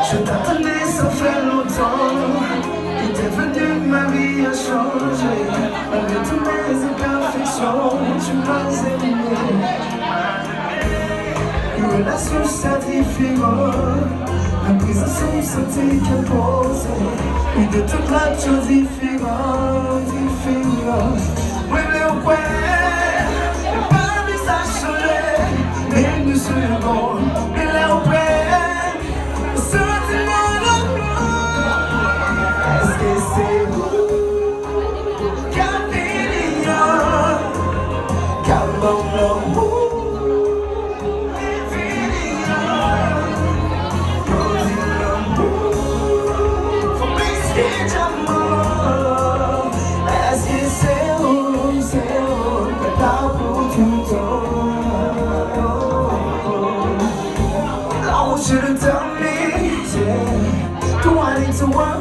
Je t'attendais, ça fait longtemps. Et t'es venu, ma vie a changé. Malgré toutes mes imperfections, tu m'as aimé. Une relation c'est différent. La prise ensemble c'était qu'imposé. Et de toute la chose différente, différente. Oui, mais au ouais, le paradis a changé. Mais nous serons, mais là au ouais. C'est vous, Camélia, Camomlo, Evelia, Rodilamo, Fomesque de amor. Est-ce que c'est où, que tá por tudo? I want you to tell me, yeah, do I need to worry?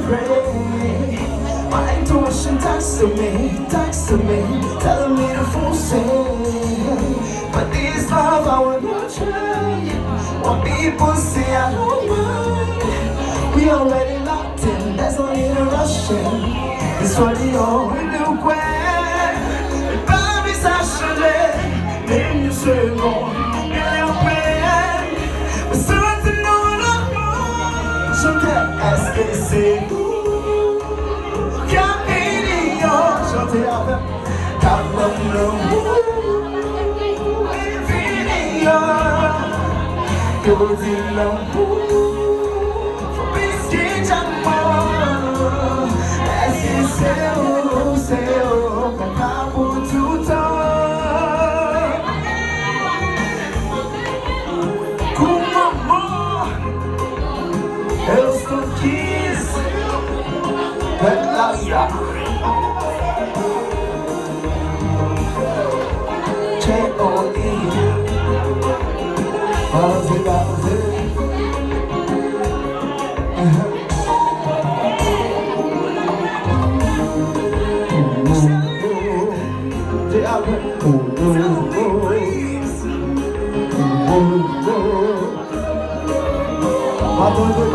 My intuition talks to me, telling me to force it. But this love I will not try. What people say I don't mind. We already locked in, there's no need to rush in. It's already all we do. Le Paris a changé, mais nous serons bien. Mais ce matin non, non, je t'aime, est-ce que c'est vous? Chantez avec Camomlo, Evelia, Rodilamo, Fomesque de amor. Est-ce que c'est où, que tá por tudo? Com amor, eu estou quis, Bella.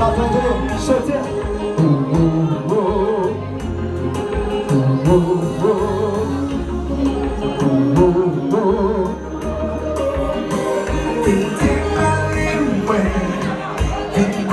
Attendez, chantez. Think